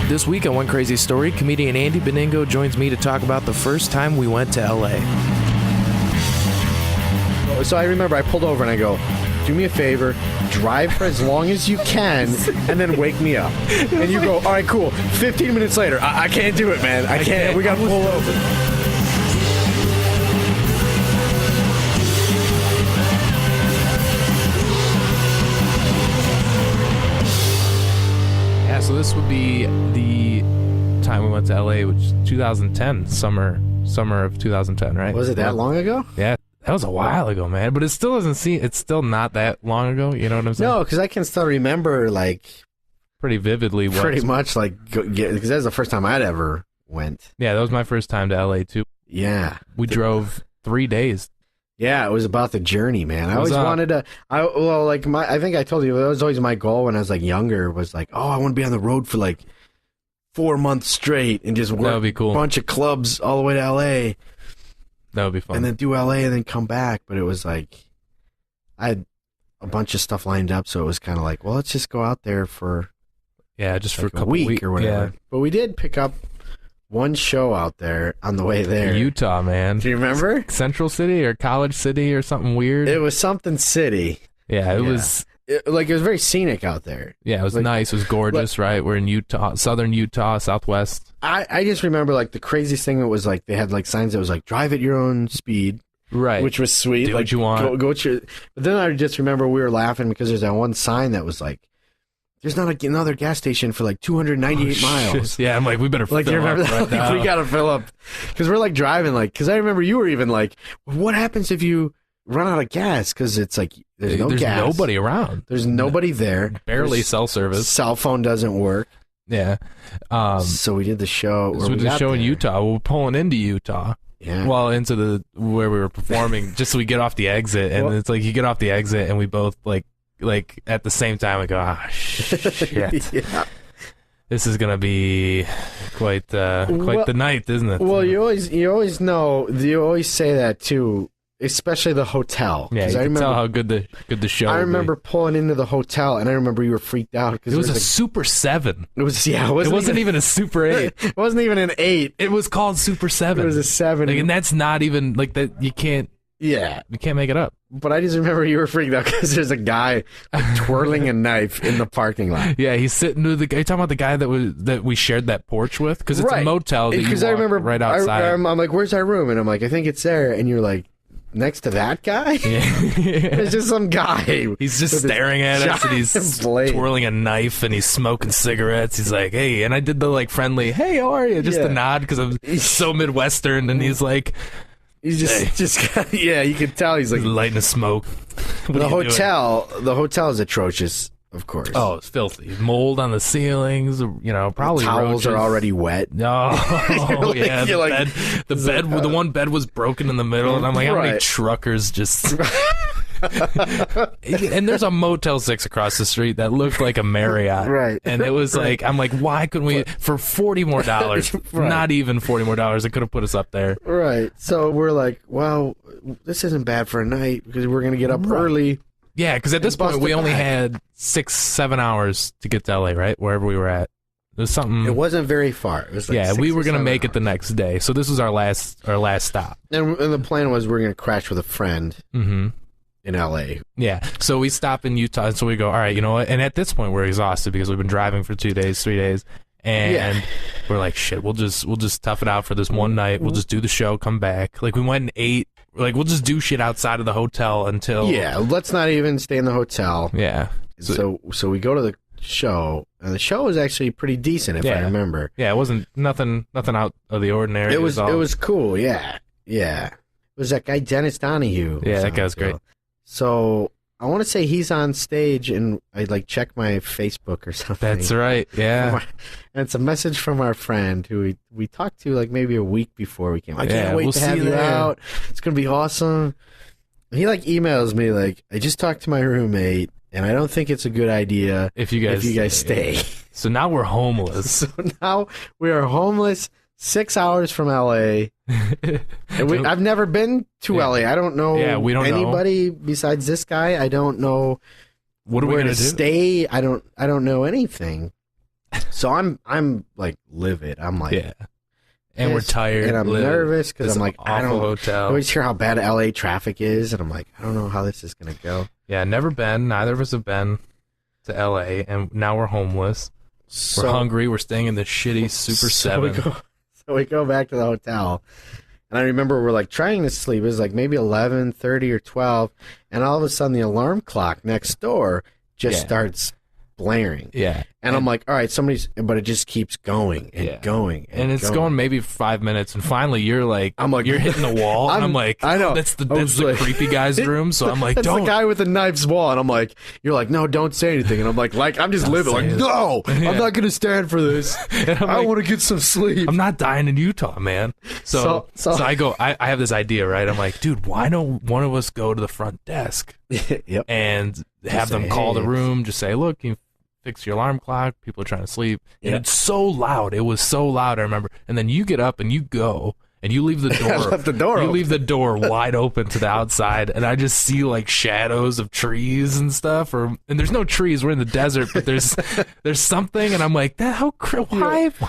This week on One Crazy Story, comedian Andy Beningo joins me to talk about the first time we went to L.A. So I remember I pulled over and I go, do me a favor, drive for as long as you can, and then wake me up. And you go, all right, cool. 15 minutes later, I can't do it, man. I can't. We got to pull over. Yeah, so this would be the time we went to LA, which is 2010, summer of 2010, right? Was it that long ago? Yeah, that was a while ago, man. But it still doesn't seem, it's still not that long ago. You know what I'm saying? No, because I can still remember, like, pretty vividly. Pretty much, like, because that was the first time I'd ever went. Yeah, that was my first time to LA too. Yeah, we drove 3 days. Yeah, it was about the journey, man. I always wanted to. I think I told you that was always my goal when I was like younger. Was like, oh, I want to be on the road for like 4 months straight and just work that would be cool. A bunch of clubs all the way to L.A. That would be fun. And then do L.A. and then come back. But it was like I had a bunch of stuff lined up, so it was kind of like, well, let's just go out there for just for like a couple week weeks or whatever. Yeah. But we did pick up one show out there on the way there. Utah, man. Do you remember? Central City or College City or something weird? It was something city. Yeah, it was. It was very scenic out there. Yeah, it was like, nice. It was gorgeous, right? We're in Utah, southern Utah, southwest. I just remember, like, the craziest thing that was, like, they had, like, signs that was, like, drive at your own speed. Right. Which was sweet. Do like, what you want. Go at your... But then I just remember we were laughing because there's that one sign that was, like, there's not another gas station for like 298 miles. Yeah, I'm like, we better like, fill you remember up that? Right like, now. we gotta fill up because we're like driving, like, because I remember you were even like, what happens if you run out of gas? Because it's like there's gas, nobody around, there's nobody there, barely cell service, cell phone doesn't work. Yeah, so we did the show. So we did the show in Utah. We were pulling into Utah. Yeah. Well, into where we were performing, just so we get off the exit, and it's like you get off the exit, and we both like at the same time we go, shit. Yeah. This is gonna be quite the night, isn't it? Well, you always say that too, especially the hotel. Yeah, you can tell how good the show. I remember pulling into the hotel, and I remember you were freaked out because it was a Super 7. It was It wasn't even a Super 8. It wasn't even an 8. It was called Super 7. It was a 7, and that's not even like that. You can't. Yeah, you can't make it up. But I just remember you were freaked out because there's a guy like, twirling a knife in the parking lot. Yeah, he's sitting to the guy. You talking about the guy that we shared that porch with? Because it's a motel. Because I remember right outside. I'm like, "Where's our room?" And I'm like, "I think it's there." And you're like, "Next to that guy?" Yeah. It's just some guy. He's just staring at us, and he's twirling a knife, and he's smoking cigarettes. He's like, "Hey," and I did the like friendly, "Hey, how are you?" Just a nod because I'm so Midwestern, and he's like. He's just you can tell he's like lighting a smoke. The hotel is atrocious, of course. Oh, it's filthy. Mold on the ceilings, probably the towels roaches. are already wet. Oh, yeah. The one bed was broken in the middle, and I'm like, how many truckers just... And there's a Motel 6 across the street that looked like a Marriott. Right. And it was like, I'm like, why couldn't we, for $40 more, not even $40 more, it could have put us up there. Right. So we're like, well, this isn't bad for a night because we're going to get up early. Yeah, because at this point, we only had 6-7 hours to get to LA, right? Wherever we were at. It was something. It wasn't very far. It was like we were going to make it the next day. So this was our last stop. And the plan was we're going to crash with a friend. Mm-hmm. In LA. Yeah. So we stop in Utah, and so we go, all right, you know what? And at this point, we're exhausted because we've been driving for 2 days, 3 days. And we're like, shit, we'll just tough it out for this one night. We'll just do the show, come back. Like, we went and ate. Like, we'll just do shit outside of the hotel until... Yeah, let's not even stay in the hotel. Yeah. So we go to the show, and the show was actually pretty decent, if I remember. Yeah, it wasn't nothing out of the ordinary. It was cool, yeah. Yeah. It was that guy, Dennis Donahue. Yeah, that guy was great. So I want to say he's on stage, and I like check my Facebook or something. That's right, yeah. And it's a message from our friend who we talked to like maybe a week before we came. I can't wait to have you out. It's gonna be awesome. And he like emails me like, I just talked to my roommate, and I don't think it's a good idea if you guys stay. So now we're homeless. So now we are homeless. 6 hours from LA. And I've never been to LA. I don't know we don't anybody besides this guy. I don't know what are we where gonna to do? stay. I don't know anything. So I'm like livid. I'm like, yeah. And we're tired. And I'm nervous because I'm like, I don't hotel. I always hear how bad LA traffic is. And I'm like, I don't know how this is going to go. Yeah, never been. Neither of us have been to LA. And now we're homeless. We're hungry. We're staying in the shitty Super 7. So we go back to the hotel. And I remember we're like trying to sleep. It was like maybe 11:30 or 12. And all of a sudden the alarm clock next door just starts blaring. Yeah. And I'm like, all right, but it just keeps going and going. And it's going maybe 5 minutes. And finally you're like, you're hitting the wall. And I'm like, I know. That's the creepy guy's room. So I'm like, that's don't. the guy with the knife's wall. And I'm like, you're like, no, don't say anything. And I'm like I'm just living. Like, no, I'm not going to stand for this. I want to get some sleep. I'm not dying in Utah, man. So I go, I have this idea, right? I'm like, dude, why don't one of us go to the front desk and have them call the room, just say, look, you fix your alarm clock, people are trying to sleep. And it's so loud. It was so loud, I remember. And then you get up and you go and you leave the door. I left the door open. Leave the door wide open to the outside, and I just see like shadows of trees and stuff. And there's no trees. We're in the desert, but there's something, and I'm like, why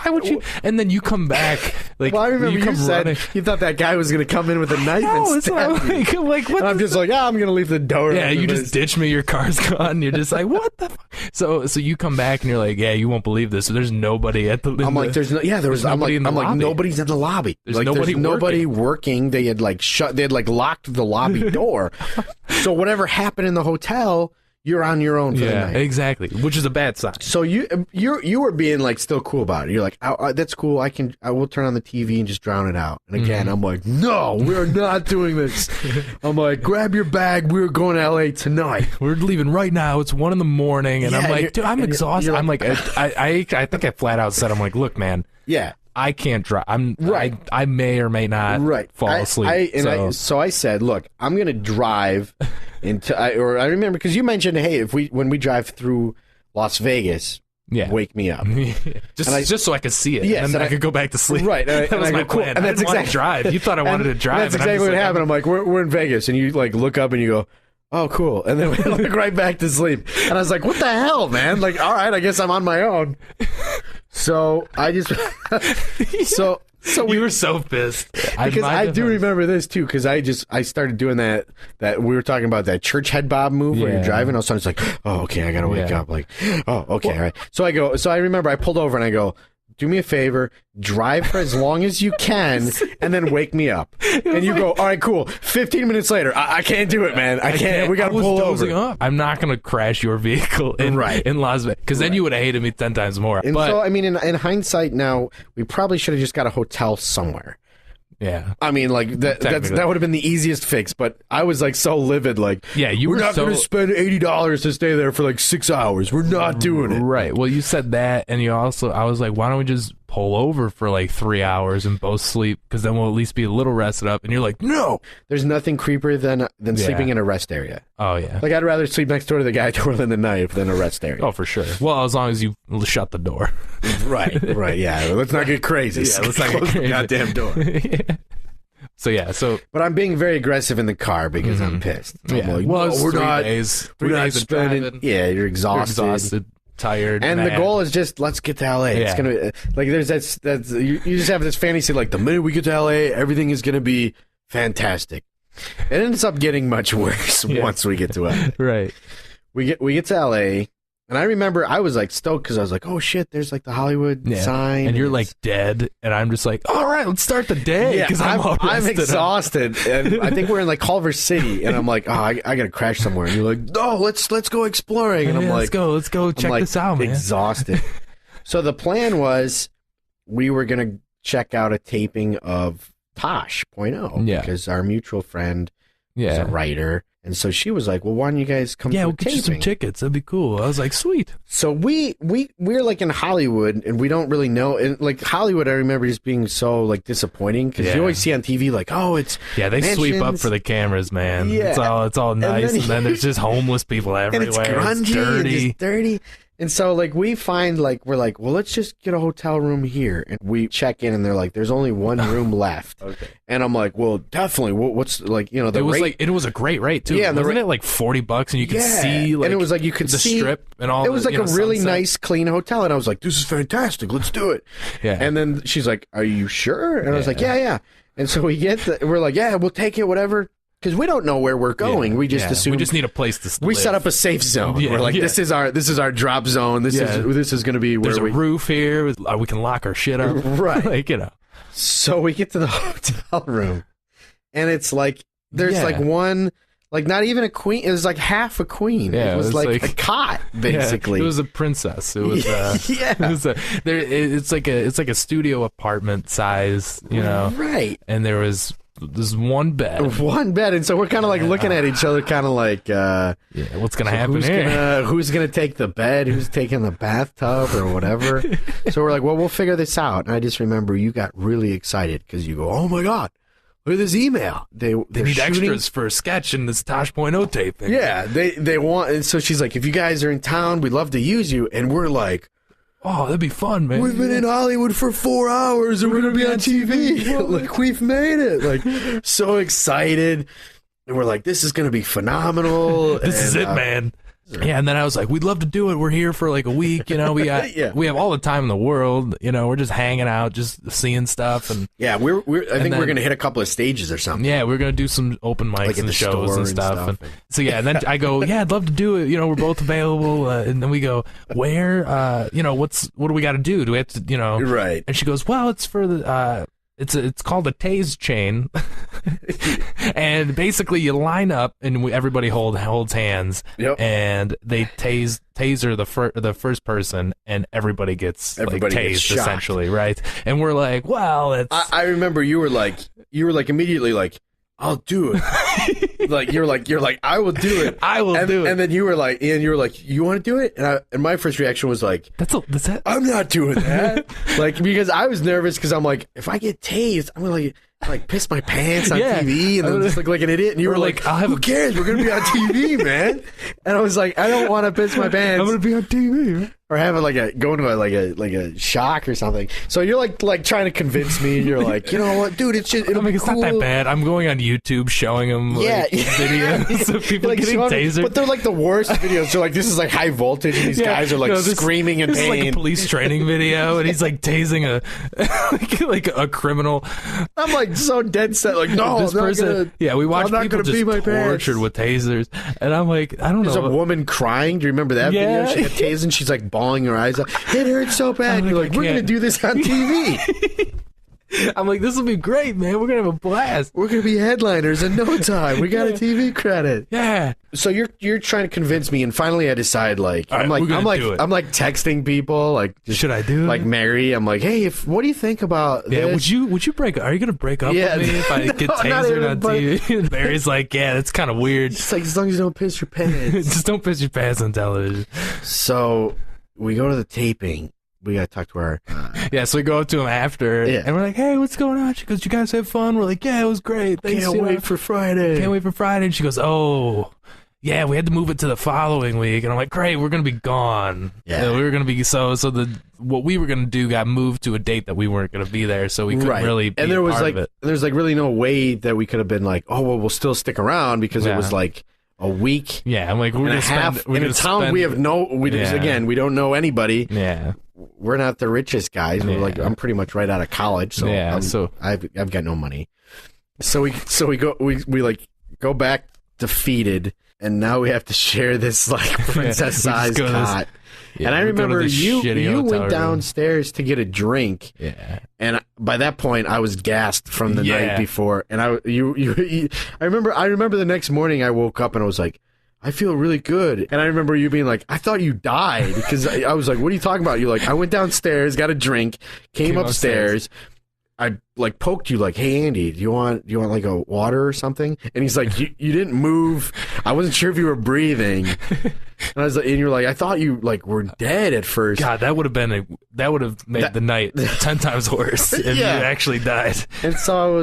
would you? And then you come back. Like, well, I remember you said you thought that guy was going to come in with a knife and stab you. Like what? And I'm just like, I'm going to leave the door. Yeah, you just ditch me. Your car's gone. You're just like, what the fuck? So you come back and you're like, yeah, you won't believe this. So there's nobody at the. I'm like, there's no. Yeah, there was. I'm like, nobody's in the lobby. There's nobody working. They had like shut. They had like locked the lobby door. So whatever happened in the hotel, you're on your own for the night. Exactly, which is a bad sign. So you were being like still cool about it. You're like, that's cool. I will turn on the TV and just drown it out. And again, I'm like, no, we're not doing this. I'm like, grab your bag. We're going to LA tonight. We're leaving right now. It's 1 a.m. and I'm like, dude, I'm exhausted. I'm like, I think I flat out said, I'm like, look, man. Yeah. I can't drive. I may or may not fall asleep. So I said, look, I'm going to drive into. I remember because you mentioned, hey, when we drive through Las Vegas, wake me up. just so I could see it. Yes, and then I could go back to sleep. Right. That was my plan. And that's exactly drive. You thought I wanted to drive. That's exactly what happened. I'm like, we're in Vegas, and you like look up and you go, oh, cool. And then we look right back to sleep. And I was like, what the hell, man? Like, all right, I guess I'm on my own. So I just, so we were so pissed. Because I do remember this too, because I started doing that we were talking about that church head bob move where you're driving. All of a sudden it's like, oh, okay, I got to wake up. Like, oh, okay, all right. So I remember I pulled over and I go, do me a favor, drive for as long as you can, and then wake me up. And you go, all right, cool. 15 minutes later, I can't do it, man. I can't. We got to pull over. Up. I'm not going to crash your vehicle in Las Vegas, because then you would have hated me 10 times more. And so, I mean, in hindsight now, we probably should have just got a hotel somewhere. Yeah. I mean, like, that would have been the easiest fix, but I was, like, so livid, like, we're not going to spend $80 to stay there for, like, 6 hours. We're not doing it. Right. Well, you said that, and I was like, why don't we just pull over for, like, 3 hours and both sleep, because then we'll at least be a little rested up, and you're like, no! There's nothing creepier than sleeping in a rest area. Oh, yeah. Like, I'd rather sleep next door to the guy twirling the knife than a rest area. Oh, for sure. Well, as long as you shut the door. Right, yeah. Let's not get crazy. Let's not get crazy. The goddamn door. But I'm being very aggressive in the car because I'm pissed. I'm like, we're not 3 days spending. Yeah, you're exhausted, tired, and mad. The goal is just let's get to LA. It's gonna like there's that's you just have this fantasy like the minute we get to LA, everything is gonna be fantastic. It ends up getting much worse once we get to LA. Right. We get to LA. And I remember I was like stoked because I was like, oh shit, there's like the Hollywood sign. And you're like dead. And I'm just like, all right, let's start the day. Yeah, I'm exhausted. And I think we're in like Culver City. And I'm like, oh, I got to crash somewhere. And you're like, no, let's go exploring. And I'm like, let's go check this out, man. Exhausted. So the plan was we were going to check out a taping of Tosh.0. Yeah. Because our mutual friend is a writer. And so she was like, well, why don't you guys come to a we'll get you some tickets. That'd be cool. I was like, sweet. So we're like in Hollywood, and we don't really know. And like Hollywood, I remember just being so like disappointing because you always see on TV like, oh, it's they mansions. Sweep up for the cameras, man. Yeah. It's all nice, and then there's just homeless people everywhere. And it's grungy, and just dirty. And so, like, we find, like, we're like, well, let's just get a hotel room here. And we check in, and they're like, there's only one room left. Okay. And I'm like, well, definitely. What's, like, you know, the rate? Like, it was a great rate, too. Yeah. Wasn't it, like, $40? And you could see, like, and it was like, you could see the strip and all. It was like a really sunset. nice, clean hotel. And I was like, this is fantastic. Let's do it. Yeah. And then she's like, are you sure? And I was like, yeah. And so we're like, yeah, we'll take it, whatever. Because we don't know where we're going. We just assume we just need a place to live. We set up a safe zone. We're like, this is our drop zone. This is going to be where there's a roof here. We can lock our shit up. Right. Like, you know. So we get to the hotel room, and it's like there's like one, like not even a queen. It was like half a queen. Yeah, it was like a cot, basically. It was a princess. It was it's like a studio apartment size, you know. Right. And there's one bed. And so we're kind of like looking at each other, kind of like, what's going to happen here? Who's going to take the bed? Who's taking the bathtub or whatever? So we're like, well, we'll figure this out. And I just remember you got really excited because you go, oh my God, look at this email. They need extras for a sketch in this Tosh.0 taping. Yeah, they want, and so she's like, if you guys are in town, we'd love to use you. And we're like, oh, that'd be fun, man. We've been in Hollywood for 4 hours and we're going to be on TV. Like, we've made it. Like, so excited. And we're like, this is going to be phenomenal. This is it, man. Yeah, and then I was like, we'd love to do it. We're here for like a week, you know. We got we have all the time in the world, you know. We're just hanging out, just seeing stuff, and I think we're gonna hit a couple of stages or something. Yeah, we're gonna do some open mics like and shows and stuff. And so and then I go, yeah, I'd love to do it. You know, we're both available, and then we go, where? You know, what do we got to do? Do we have to, you know? Right. And she goes, well, it's for the. It's called a tased chain, and basically you line up and everybody holds hands, and they taser the first person, and everybody gets tased essentially, right? And we're like, well, it's. I remember you were like immediately like, I'll do it. Like you're like I will do it. I will do it. And then you were like, you want to do it? And my first reaction was like, that's that. I'm not doing that. Like, because I was nervous because I'm like, if I get tased, I'm gonna like piss my pants on TV and then just look like an idiot. And you were like, who cares? We're gonna be on TV, man. And I was like, I don't want to piss my pants. I'm gonna be on TV, man. Or have go into a shock or something. So you're like trying to convince me. You're like, you know what, dude? It's just it's not that bad. I'm going on YouTube showing them videos of people getting tasered, but they're like the worst videos. They're like, this is like high voltage, and these guys are like screaming in pain. This is like a police training video, and he's like tasing like a criminal. I'm like so dead set. Like, no, this person. We watch people just tortured with tasers, and I'm like, I don't know. There's a woman crying. Do you remember that video? She got tased, and she's like bawling her eyes out. It hurts so bad. You're like, we're going to do this on TV. I'm like, this will be great, man. We're going to have a blast. We're going to be headliners in no time. We got a TV credit. Yeah. So you're trying to convince me, and finally I decide, like, I'm like texting people, like, should I do it? Like Mary, I'm like, hey, what do you think about this? Would you break up? Are you going to break up with me if I get tasered on TV? Mary's like, yeah, that's kind of weird. It's like, as long as you don't piss your pants. Just don't piss your pants on television. So we go to the taping. We gotta talk to her. So we go up to him after, and we're like, "Hey, what's going on?" She goes, "You guys have fun?" We're like, "Yeah, it was great. Thanks, Can't wait for Friday." And she goes, "Oh, yeah, we had to move it to the following week." And I'm like, "Great, we're gonna be gone. Yeah, we were gonna be what we were gonna do got moved to a date that we weren't gonna be there, so we couldn't really be and there was part like of it. There's like really no way that we could have been like, oh well, we'll still stick around because it was like a week. Yeah, I'm like, we're gonna half in a town. We have again, we don't know anybody. Yeah. We're not the richest guys. We're like, I'm pretty much right out of college, so I've got no money. So we go back defeated, and now we have to share this like princess-sized cot. Yeah, and I remember you went downstairs to get a drink. Yeah. And by that point, I was gassed from the night before. And I remember the next morning I woke up and I was like, I feel really good. And I remember you being like, I thought you died. Because I was like, what are you talking about? You're like, I went downstairs, got a drink, came upstairs. I like poked you like, hey Andy, do you want like a water or something? And he's like, you didn't move. I wasn't sure if you were breathing. And I was like, and you're like, I thought you like were dead at first. God, that would have made the night 10 times worse if you actually died. And so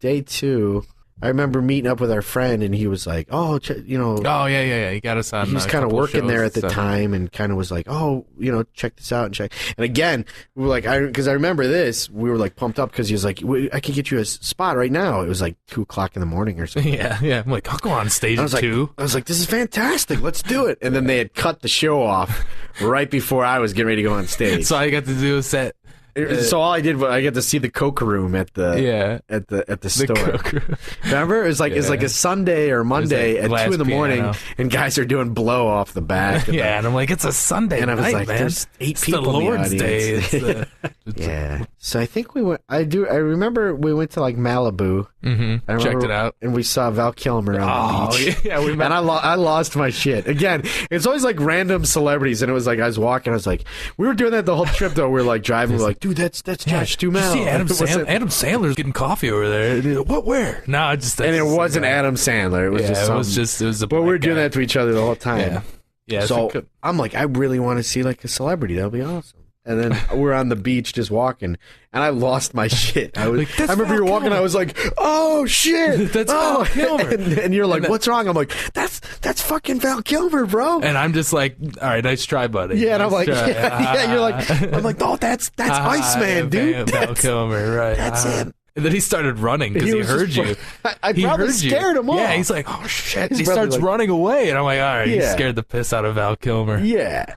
day 2. I remember meeting up with our friend, and he was like, "Oh, Oh yeah. He got us on. He was kind of working there at the time, and kind of was like, "Oh, check this out and check." And again, we were like, because I remember this, we were like pumped up because he was like, "I can get you a spot right now." It was like 2:00 in the morning or something. Yeah. I'm like, I'll go on stage at 2. I was like, "This is fantastic. Let's do it." And then they had cut the show off right before I was getting ready to go on stage. So all you got to do is set. So all I did was I got to see the Coke room at the store. Remember, it's like a Sunday or Monday at 2 in the morning, and guys are doing blow off the back. And I'm like, it's a Sunday and I was night, like, man. There's 8 people the Lord's in the audience. Day. Yeah. So I think we went. I remember we went to like Malibu. Mm-hmm. Checked it out, and we saw Val Kilmer on the beach. Yeah, we met. And I lost my shit again. It's always like random celebrities, and it was like I was walking. I was like, we were doing that the whole trip though. We were like driving. We're like, dude, that's Josh Duhamel. See Adam Sandler's getting coffee over there. What? Where? No, and it wasn't Adam Sandler. It was just it was a. But we were doing that to each other the whole time. Yeah. So I'm like, I really want to see like a celebrity. That'll be awesome. And then we're on the beach just walking, and I lost my shit. I remember you were walking. I was like, "Oh shit, that's Val Kilmer!" And you're like, "What's wrong?" I'm like, "That's fucking Val Kilmer, bro." And I'm just like, "All right, nice try, buddy." Yeah, and I'm like, "Yeah." You're like, "I'm like, oh, that's Iceman, dude. Val Kilmer, right? That's him." And then he started running because he heard you. I probably scared him off. Yeah, he's like, "Oh shit!" He starts running away, and I'm like, "All right, you scared the piss out of Val Kilmer." Yeah.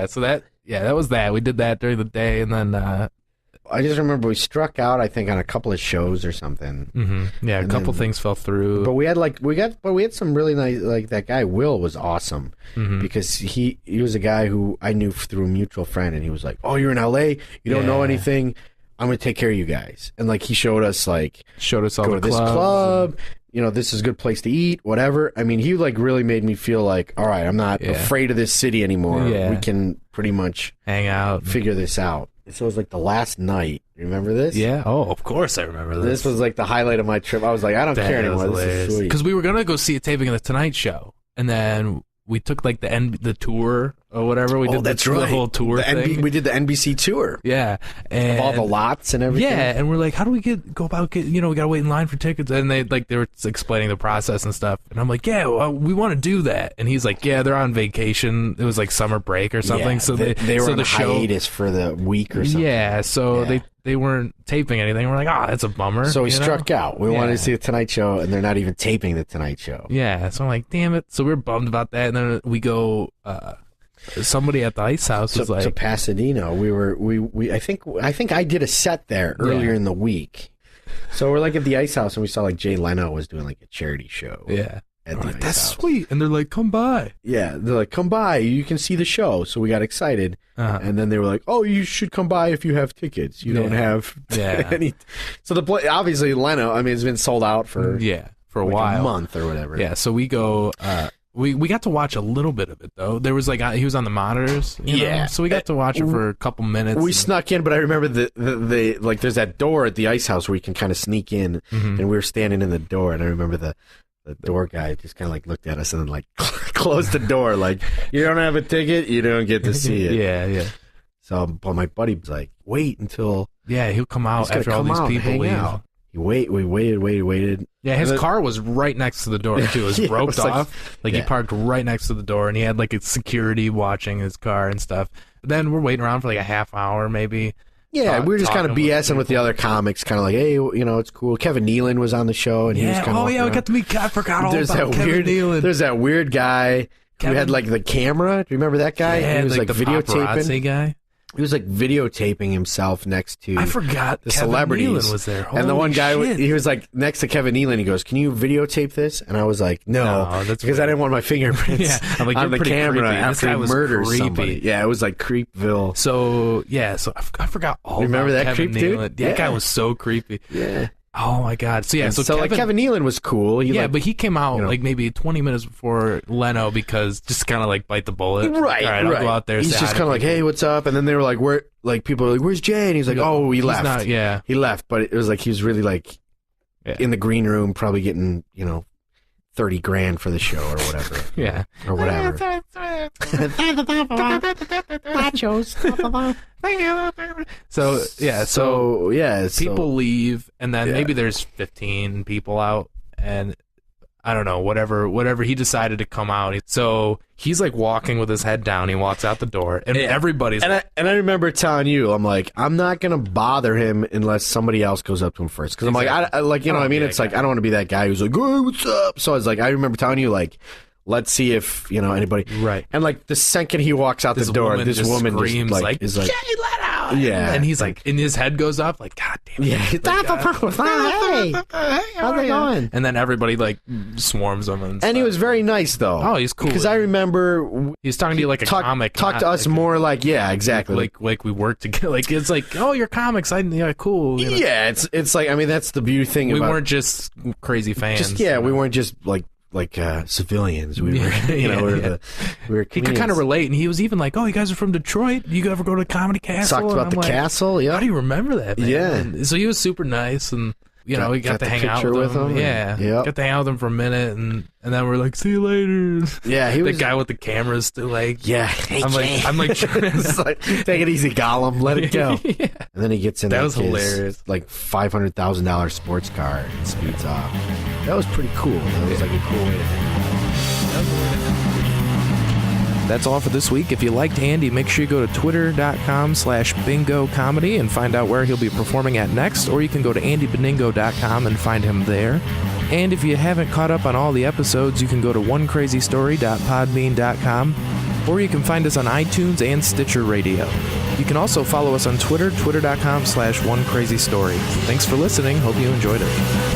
So that was that. We did that during the day, and then I just remember we struck out. I think on a couple of shows or something. Mm-hmm. Yeah, a couple things fell through. But we had some really nice. Like that guy Will was awesome because he was a guy who I knew through a mutual friend, and he was like, "Oh, you're in LA. You don't know anything. I'm going to take care of you guys." And like he showed us all go to this club. This is a good place to eat, whatever. I mean, he like really made me feel like, all right, I'm not afraid of this city anymore. Yeah. We can pretty much hang out, figure this out. So it was like the last night. You remember this? Yeah. Oh, of course I remember this. This was like the highlight of my trip. I was like, I don't care anymore. This is sweet. Because we were going to go see a taping of The Tonight Show, and then we took like the tour or whatever. We did the whole tour thing. We did the NBC tour. Yeah. And of all the lots and everything. Yeah, and we're like, how do we go about we got to wait in line for tickets. And they were explaining the process and stuff. And I'm like, yeah, we want to do that. And he's like, yeah, they're on vacation. It was like summer break or something. Yeah, so they were on the hiatus for the week or something. Yeah, so they weren't taping anything. We're like, that's a bummer. So we struck out. We wanted to see the Tonight Show, and they're not even taping the Tonight Show. Yeah, so I'm like, damn it. So we were bummed about that, and then we go. Somebody at the Ice House was like, to Pasadena. I think I did a set there earlier in the week. So we're like at the Ice House, and we saw like Jay Leno was doing like a charity show. Yeah. At the Ice That's House. Sweet. And they're like, come by. Yeah, they're like, come by. You can see the show. So we got excited. And then they were like, oh, you should come by if you have tickets. You don't have any. So obviously Leno, I mean, it's been sold out for a while. A month or whatever. Yeah, so we go, we got to watch a little bit of it, though. There was like, he was on the monitors. You know? So we got to watch it for a couple minutes. We snuck in, but I remember the like, there's that door at the Ice House where you can kind of sneak in. And we were standing in the door, and I remember the door guy just kind of like looked at us and then like closed the door. Like, you don't have a ticket, you don't get to see it. Yeah. So, but my buddy was like, wait until. Yeah, he'll come out after all these people leave. Out. We waited. Yeah, his car was right next to the door too. It was roped off. He parked right next to the door, and he had like a security watching his car and stuff. But then we're waiting around for like a half hour, maybe. Yeah, we were just kind of BSing with the other comics, kind of like, hey, it's cool. Kevin Nealon was on the show, and he was kind of. We got to meet. I forgot all about Kevin Nealon. There's that weird guy who had like the camera. Do you remember that guy? Yeah, he was like the videotaping. paparazzi guy. He was like videotaping himself next to. I forgot the Kevin celebrities. Nealon was there. And the one guy, shit. he was like next to Kevin Nealon. He goes, "Can you videotape this?" And I was like, "No, that's because I didn't want my fingerprints I'm like, on the camera creepy. after he murdered somebody." Yeah, it was like Creepville. So I forgot all. Remember about that Kevin creep Nealon. dude? That guy was so creepy. Yeah. Oh my god! So Kevin Nealon was cool. But he came out like maybe 20 minutes before Leno because just kind of like bite the bullet. Right. All right, I'll go out there. He's just kind of like, hey, what's up? And then they were like, where? Like people were like, where's Jay? And he's like, oh, he left. He left. But it was like he was really like in the green room, probably getting 30 grand for the show or whatever. Yeah. Or whatever. So, yeah. So people leave, and then maybe there's 15 people out, and I don't know, whatever. He decided to come out. So he's like walking with his head down. He walks out the door, and everybody's. And I remember telling you, I'm like, I'm not gonna bother him unless somebody else goes up to him first, because I'm like, I like, you know what I mean? It's like I don't want to be that guy who's like, hey, what's up? So I was like, I remember telling you, like, let's see if anybody. Right. And like the second he walks out the door, this woman screams just, like, is like, "Get let out!" Yeah. And he's like, and his head goes up, like, God damn it. Yeah. Hey, how's it going? And then everybody like swarms him, and he was very nice though. Oh, he's cool. Because I remember he was talking to you like a comic. Talk to us more like, yeah, exactly. Like we work together. Like it's like, oh, you're comics. Yeah, cool. You know? Yeah, it's like, I mean, that's the beauty thing. We weren't just crazy fans. We weren't just like civilians. We were, we were he could kind of relate, and he was even like, "Oh, you guys are from Detroit? You ever go to Comedy Castle?" Talked about the castle. Yeah. How do you remember that, man? Yeah. And so he was super nice, and we got to hang out with him. Yeah. Yep. Got to hang out with him for a minute, and then we're like, "See you later." Yeah, he was the guy with the cameras still like. Yeah. I'm like, it's like, take it easy, Gollum. Let it go. Yeah. And then he gets in. That was his, hilarious. like $500,000 sports car and speeds off. That was pretty cool. That was like a cool way to hang out. That's all for this week. If you liked Andy, make sure you go to twitter.com/bingo comedy and find out where he'll be performing at next, or you can go to andybeningo.com and find him there. And if you haven't caught up on all the episodes, you can go to onecrazystory.podbean.com, or you can find us on iTunes and Stitcher Radio. You can also follow us on Twitter, twitter.com/onecrazystory. Thanks for listening. Hope you enjoyed it.